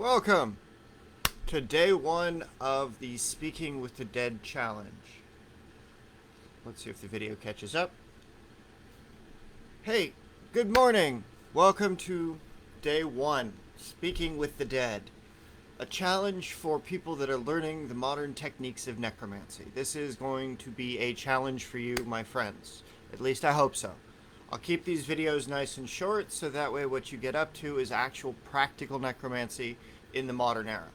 Welcome to day one of the Speaking with the Dead challenge. Let's see if the video catches up. Hey, good morning. Welcome to day one, Speaking with the Dead, a challenge for people that are learning the modern techniques of necromancy. This is going to be a challenge for you, my friends. At least I hope so. I'll keep these videos nice and short so that way what you get up to is actual practical necromancy in the modern era.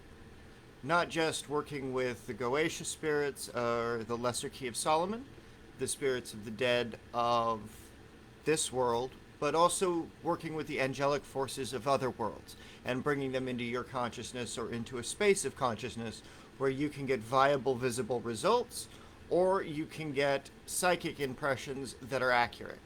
Not just working with the Goetia spirits or the Lesser Key of Solomon, the spirits of the dead of this world, but also working with the angelic forces of other worlds and bringing them into your consciousness or into a space of consciousness where you can get viable, visible results, or you can get psychic impressions that are accurate.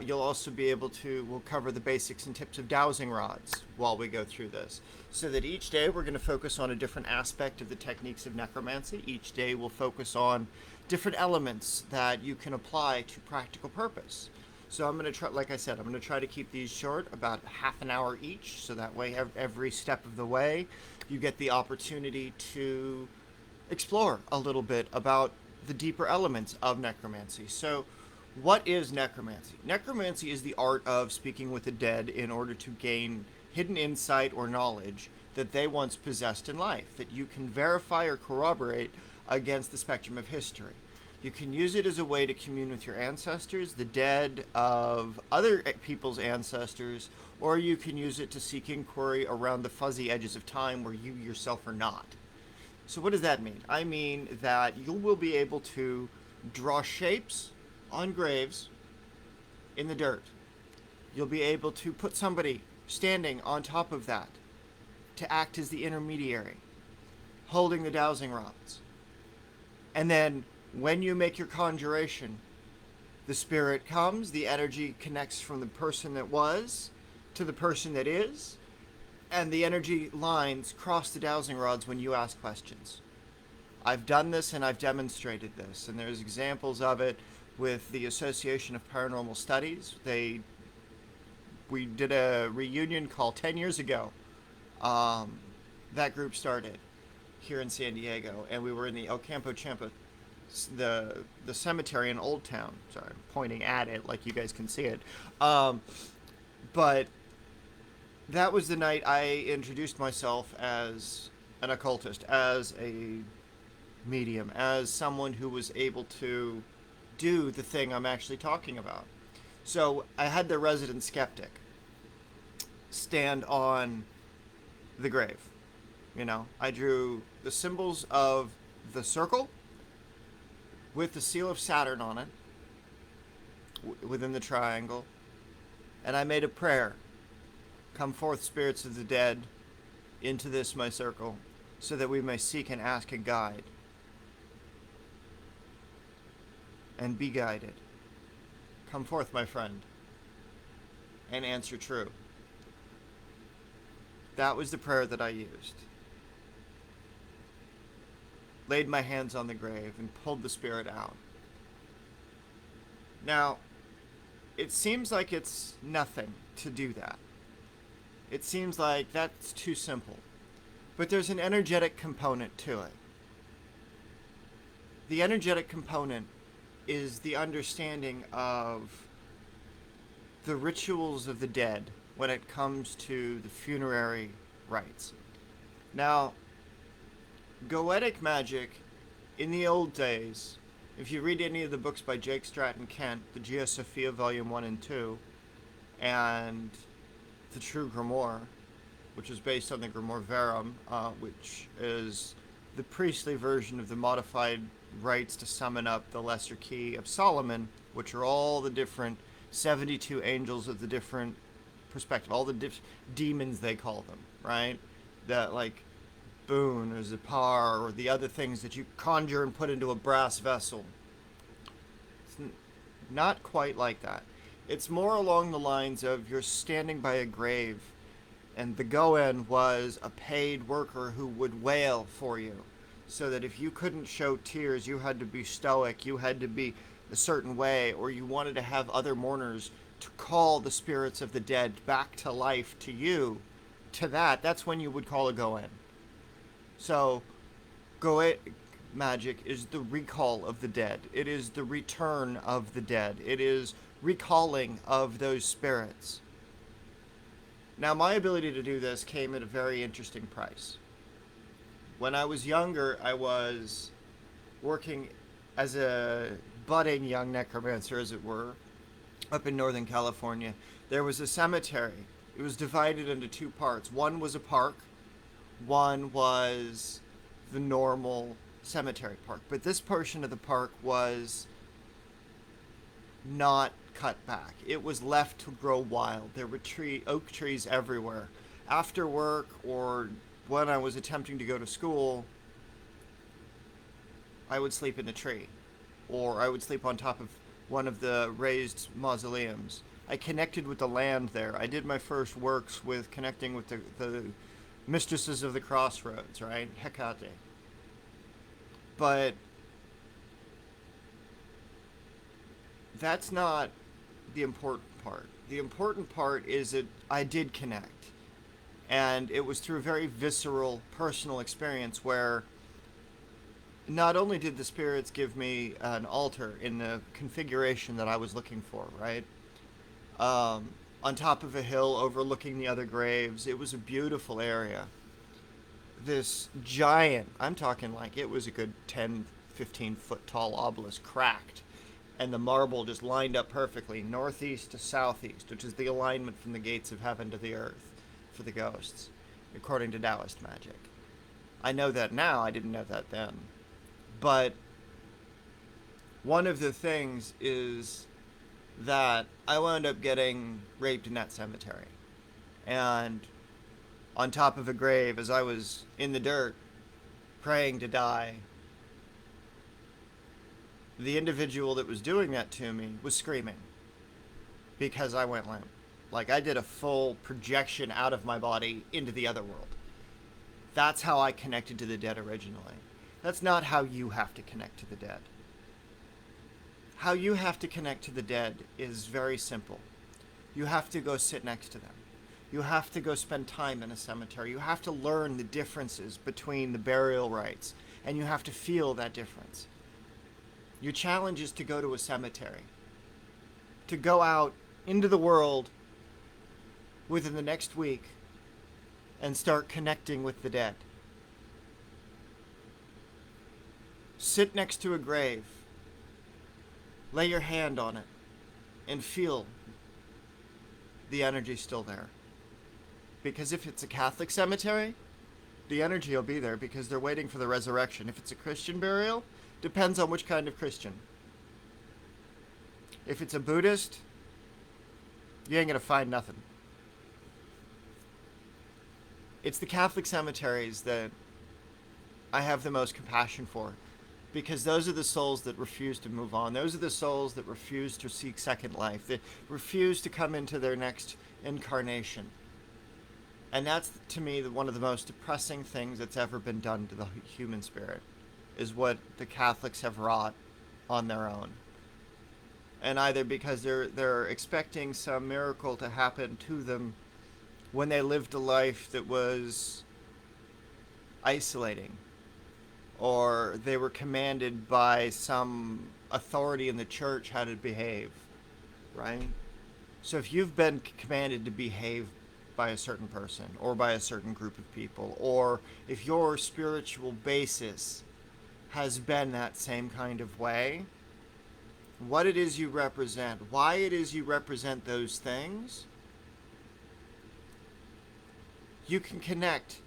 You'll also be able to, we'll cover the basics and tips of dowsing rods while we go through this. So that each day we're going to focus on a different aspect of the techniques of necromancy. Each day we'll focus on different elements that you can apply to practical purpose. So I'm going to try, like I said, I'm going to try to keep these short, about half an hour each. So that way, every step of the way, you get the opportunity to explore a little bit about the deeper elements of necromancy. So what is necromancy? Necromancy is the art of speaking with the dead in order to gain hidden insight or knowledge that they once possessed in life, that you can verify or corroborate against the spectrum of history. You can use it as a way to commune with your ancestors, the dead of other people's ancestors, or you can use it to seek inquiry around the fuzzy edges of time where you yourself are not. So what does that mean? I mean that you will be able to draw shapes on graves in the dirt. You'll be able to put somebody standing on top of that to act as the intermediary, holding the dowsing rods. And then when you make your conjuration, the spirit comes, the energy connects from the person that was to the person that is, and the energy lines cross the dowsing rods when you ask questions. I've done this and I've demonstrated this, and there's examples of it with the Association of Paranormal Studies. We did a reunion call 10 years ago. That group started here in San Diego, and we were in the El Campo Champa, the cemetery in Old Town. Sorry, I'm pointing at it like you guys can see it. But that was the night I introduced myself as an occultist, as a medium, as someone who was able to do the thing I'm actually talking about. So I had the resident skeptic stand on the grave. You know, I drew the symbols of the circle with the seal of Saturn on it within the triangle, and I made a prayer. Come forth, spirits of the dead, into this my circle, so that we may seek and ask a guide and be guided. Come forth, my friend, and answer true. That was the prayer that I used. Laid my hands on the grave and pulled the spirit out. Now, it seems like it's nothing to do that. It seems like that's too simple. But there's an energetic component to it. The energetic component is the understanding of the rituals of the dead when it comes to the funerary rites. Now, Goetic magic in the old days, if you read any of the books by Jake Stratton Kent, the Geosophia Volume 1 and 2, and the True Grimoire, which is based on the Grimoire Verum, which is the priestly version of the modified rites to summon up the Lesser Key of Solomon, which are all the different 72 angels of the different perspective, all the demons they call them, right? That like Boon or Zipar or the other things that you conjure and put into a brass vessel. It's not quite like that. It's more along the lines of you're standing by a grave and the Goen was a paid worker who would wail for you. So that if you couldn't show tears, you had to be stoic, you had to be a certain way, or you wanted to have other mourners to call the spirits of the dead back to life to you, to that, that's when you would call a go-in. So, go-in magic is the recall of the dead. It is the return of the dead. It is recalling of those spirits. Now, my ability to do this came at a very interesting price. When I was younger, I was working as a budding young necromancer, as it were, up in Northern California. There was a cemetery. It was divided into two parts. One was a park, one was the normal cemetery park. But this portion of the park was not cut back. It was left to grow wild. There were oak trees everywhere. After work or when I was attempting to go to school, I would sleep in a tree, or I would sleep on top of one of the raised mausoleums. I connected with the land there. I did my first works with connecting with the mistresses of the crossroads, right? Hecate. But that's not the important part. The important part is that I did connect. And it was through a very visceral, personal experience where not only did the spirits give me an altar in the configuration that I was looking for, right? On top of a hill overlooking the other graves. It was a beautiful area. This giant, I'm talking like it was a good 10, 15 foot tall obelisk, cracked. And the marble just lined up perfectly, northeast to southeast, which is the alignment from the gates of heaven to the earth for the ghosts, according to Taoist magic. I know that now, I didn't know that then. But one of the things is that I wound up getting raped in that cemetery. And on top of a grave, as I was in the dirt, praying to die, the individual that was doing that to me was screaming because I went limp. Like, I did a full projection out of my body into the other world. That's how I connected to the dead originally. That's not how you have to connect to the dead. How you have to connect to the dead is very simple. You have to go sit next to them. You have to go spend time in a cemetery. You have to learn the differences between the burial rites, and you have to feel that difference. Your challenge is to go to a cemetery, to go out into the world within the next week and start connecting with the dead. Sit next to a grave, lay your hand on it, and feel the energy still there. Because if it's a Catholic cemetery, the energy will be there because they're waiting for the resurrection. If it's a Christian burial, depends on which kind of Christian. If it's a Buddhist, you ain't gonna find nothing. It's the Catholic cemeteries that I have the most compassion for, because those are the souls that refuse to move on. Those are the souls that refuse to seek second life, that refuse to come into their next incarnation. And that's, to me, one of the most depressing things that's ever been done to the human spirit, is what the Catholics have wrought on their own. And either because they're expecting some miracle to happen to them when they lived a life that was isolating, or they were commanded by some authority in the church how to behave, right? So if you've been commanded to behave by a certain person or by a certain group of people, or if your spiritual basis has been that same kind of way, what it is you represent, why it is you represent those things, you can connect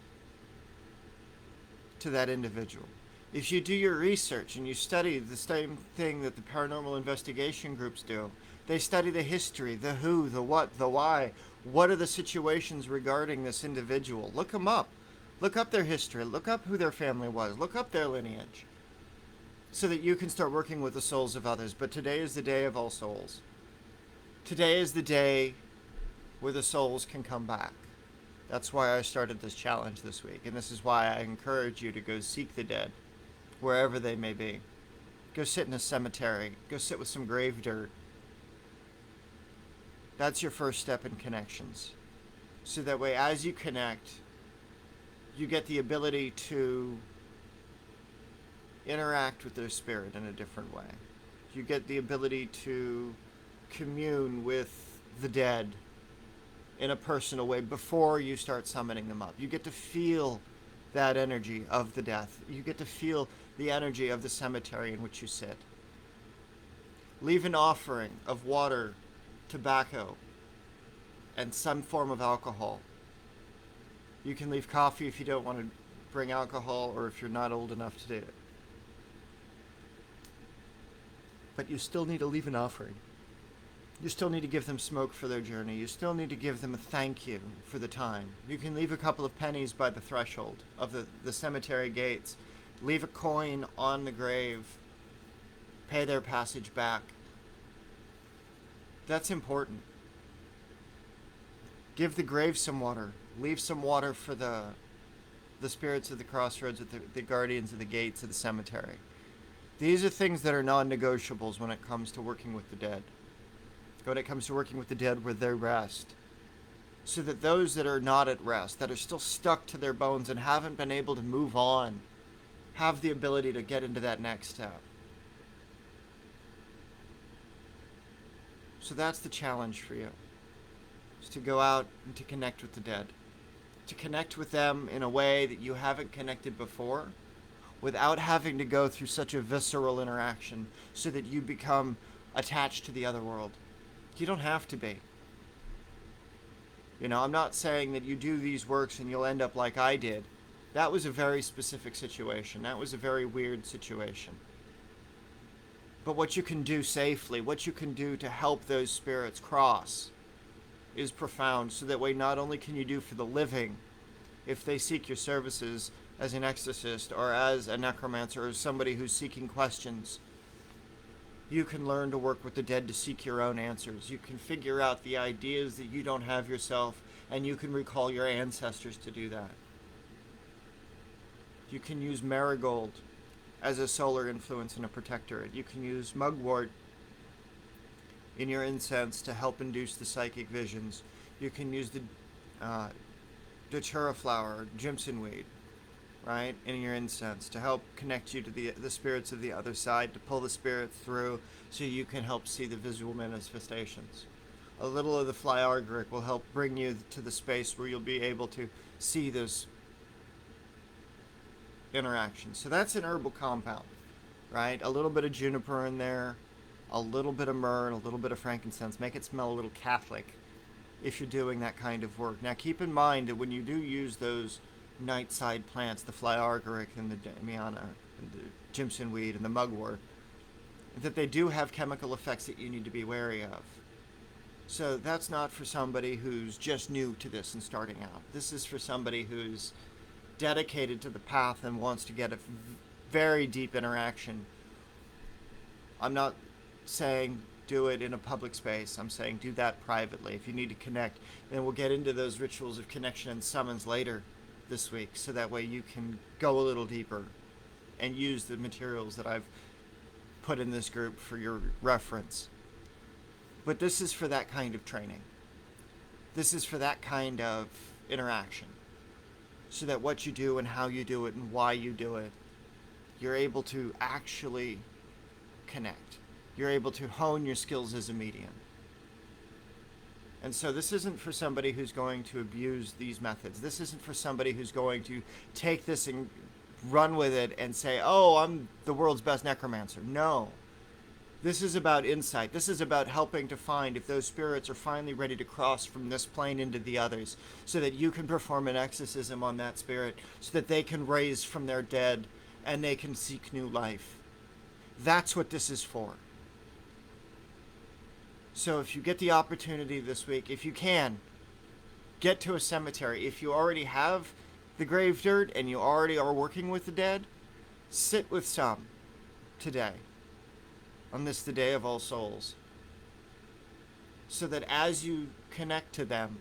to that individual. If you do your research and you study the same thing that the paranormal investigation groups do, they study the history, the who, the what, the why. What are the situations regarding this individual? Look them up. Look up their history. Look up who their family was. Look up their lineage, so that you can start working with the souls of others. But today is the day of all souls. Today is the day where the souls can come back. That's why I started this challenge this week, and this is why I encourage you to go seek the dead, wherever they may be. Go sit in a cemetery. Go sit with some grave dirt. That's your first step in connections. So that way, as you connect, you get the ability to interact with their spirit in a different way. You get the ability to commune with the dead in a personal way before you start summoning them up. You get to feel that energy of the death. You get to feel the energy of the cemetery in which you sit. Leave an offering of water, tobacco, and some form of alcohol. You can leave coffee if you don't want to bring alcohol or if you're not old enough to do it. But you still need to leave an offering. You still need to give them smoke for their journey. You still need to give them a thank you for the time. You can leave a couple of pennies by the threshold of the cemetery gates. Leave a coin on the grave. Pay their passage back. That's important. Give the grave some water. Leave some water for the spirits of the crossroads, the guardians of the gates of the cemetery. These are things that are non-negotiables when it comes to working with the dead. When it comes to working with the dead where they rest. So that those that are not at rest, that are still stuck to their bones and haven't been able to move on, have the ability to get into that next step. So that's the challenge for you. Is to go out and to connect with the dead. To connect with them in a way that you haven't connected before, without having to go through such a visceral interaction so that you become attached to the other world. You don't have to be. You know, I'm not saying that you do these works and you'll end up like I did. That was a very specific situation. That was a very weird situation. But what you can do safely, what you can do to help those spirits cross, is profound. So that way not only can you do for the living, if they seek your services as an exorcist or as a necromancer or as somebody who's seeking questions, you can learn to work with the dead to seek your own answers. You can figure out the ideas that you don't have yourself, and you can recall your ancestors to do that. You can use marigold as a solar influence and a protectorate. You can use mugwort in your incense to help induce the psychic visions. You can use the datura flower, Jimson weed, right, in your incense to help connect you to the spirits of the other side, to pull the spirit through so you can help see the visual manifestations. A little of the fly argoric will help bring you to the space where you'll be able to see those interactions. So that's an herbal compound, right? A little bit of juniper in there, a little bit of myrrh, and a little bit of frankincense. Make it smell a little Catholic if you're doing that kind of work. Now keep in mind that when you do use those nightside plants, the fly argoric and the damiana and the Jimson weed and the mugwort, that they do have chemical effects that you need to be wary of. So that's not for somebody who's just new to this and starting out. This is for somebody who's dedicated to the path and wants to get a very deep interaction. I'm not saying do it in a public space. I'm saying do that privately. If you need to connect, then we'll get into those rituals of connection and summons later this week, so that way you can go a little deeper and use the materials that I've put in this group for your reference. But this is for that kind of training. This is for that kind of interaction. So that what you do and how you do it and why you do it, you're able to actually connect. You're able to hone your skills as a medium. And so this isn't for somebody who's going to abuse these methods. This isn't for somebody who's going to take this and run with it and say, oh, I'm the world's best necromancer. No. This is about insight. This is about helping to find if those spirits are finally ready to cross from this plane into the others, so that you can perform an exorcism on that spirit, so that they can raise from their dead and they can seek new life. That's what this is for. So if you get the opportunity this week, if you can, get to a cemetery. If you already have the grave dirt and you already are working with the dead, sit with some today, on this, the Day of All Souls, so that as you connect to them,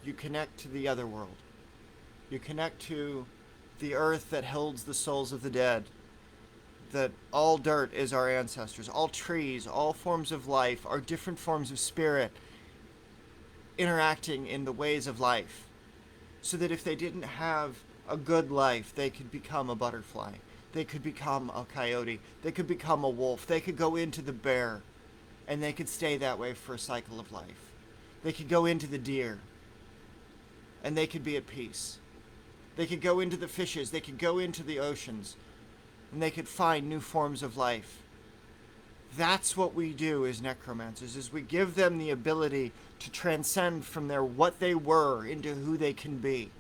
you connect to the other world. You connect to the earth that holds the souls of the dead, that all dirt is our ancestors, all trees, all forms of life are different forms of spirit interacting in the ways of life, so that if they didn't have a good life, they could become a butterfly. They could become a coyote. They could become a wolf. They could go into the bear, and they could stay that way for a cycle of life. They could go into the deer, and they could be at peace. They could go into the fishes. They could go into the oceans, and they could find new forms of life. That's what we do as necromancers, is we give them the ability to transcend from their what they were into who they can be.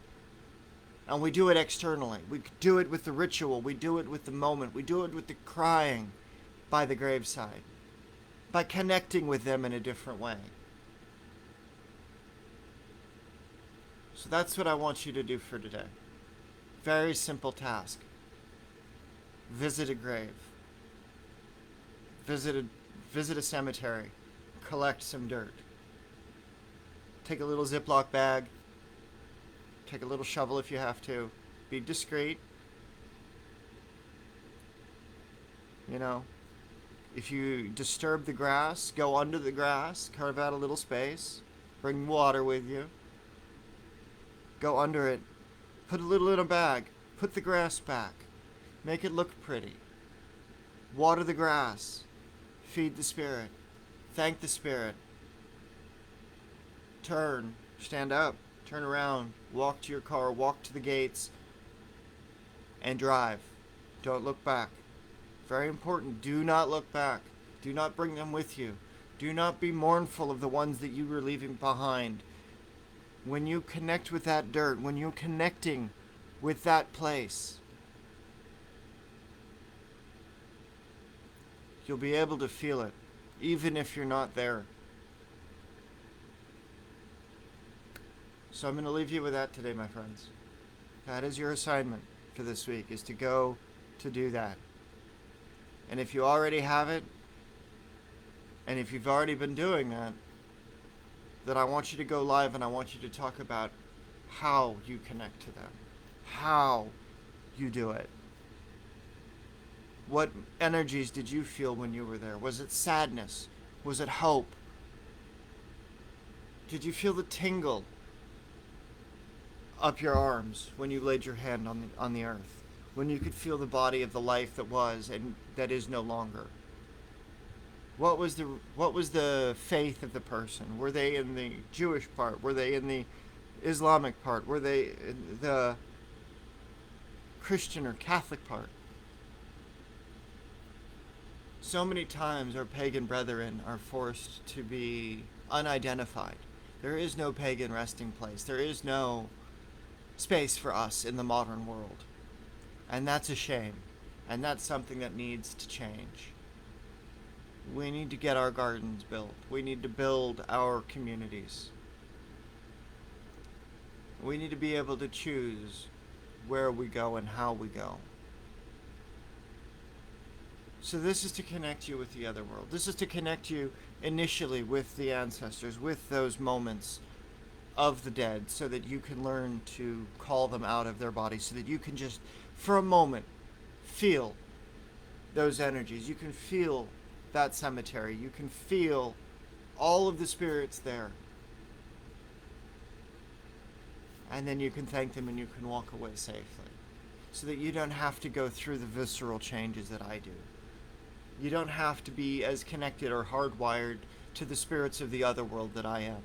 And we do it externally. We do it with the ritual. We do it with the moment. We do it with the crying by the graveside, by connecting with them in a different way. So that's what I want you to do for today. Very simple task. Visit a grave. Visit a cemetery. Collect some dirt. Take a little Ziploc bag. Take a little shovel if you have to. Be discreet. You know, if you disturb the grass, go under the grass, carve out a little space, bring water with you. Go under it. Put a little in a bag. Put the grass back. Make it look pretty. Water the grass. Feed the spirit. Thank the spirit. Turn. Stand up. Turn around. Walk to your car. Walk to the gates. And drive. Don't look back. Very important. Do not look back. Do not bring them with you. Do not be mournful of the ones that you were leaving behind. When you connect with that dirt, when you're connecting with that place, you'll be able to feel it, even if you're not there. So I'm going to leave you with that today, my friends. That is your assignment for this week, is to go to do that. And if you already have it, and if you've already been doing that, then I want you to go live and I want you to talk about how you connect to them, how you do it. What energies did you feel when you were there? Was it sadness? Was it hope? Did you feel the tingle up your arms when you laid your hand on the earth? When you could feel the body of the life that was and that is no longer? What was the faith of the person? Were they in the Jewish part? Were they in the Islamic part? Were they in the Christian or Catholic part? So many times our pagan brethren are forced to be unidentified. There is no pagan resting place. There is no space for us in the modern world. And that's a shame. And that's something that needs to change. We need to get our gardens built. We need to build our communities. We need to be able to choose where we go and how we go. So this is to connect you with the other world. This is to connect you initially with the ancestors, with those moments of the dead, so that you can learn to call them out of their bodies, so that you can just, for a moment, feel those energies. You can feel that cemetery. You can feel all of the spirits there. And then you can thank them and you can walk away safely, so that you don't have to go through the visceral changes that I do. You don't have to be as connected or hardwired to the spirits of the other world that I am.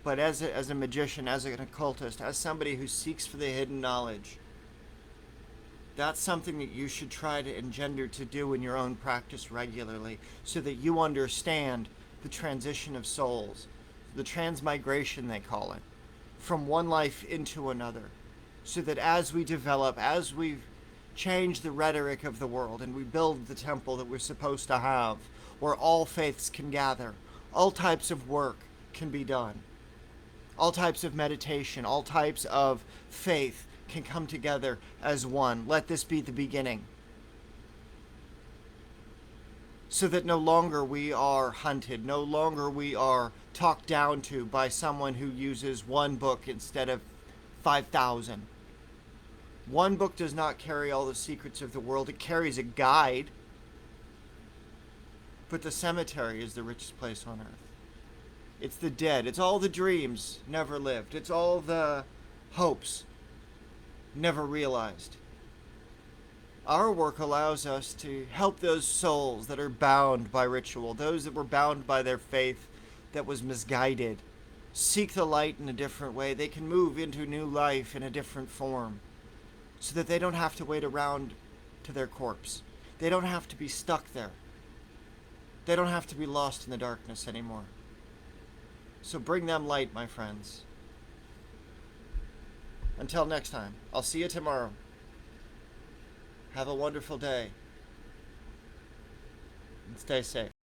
But as a magician, as an occultist, as somebody who seeks for the hidden knowledge, that's something that you should try to engender to do in your own practice regularly, so that you understand the transition of souls, the transmigration they call it, from one life into another, so that as we develop, as we change the rhetoric of the world and we build the temple that we're supposed to have, where all faiths can gather, all types of work can be done, all types of meditation, all types of faith can come together as one. Let this be the beginning, so that no longer we are hunted, no longer we are talked down to by someone who uses one book instead of 5,000. One book does not carry all the secrets of the world. It carries a guide. But the cemetery is the richest place on earth. It's the dead. It's all the dreams never lived. It's all the hopes never realized. Our work allows us to help those souls that are bound by ritual, those that were bound by their faith that was misguided, seek the light in a different way. They can move into new life in a different form so that they don't have to wait around to their corpse. They don't have to be stuck there. They don't have to be lost in the darkness anymore. So bring them light, my friends. Until next time, I'll see you tomorrow. Have a wonderful day. And stay safe.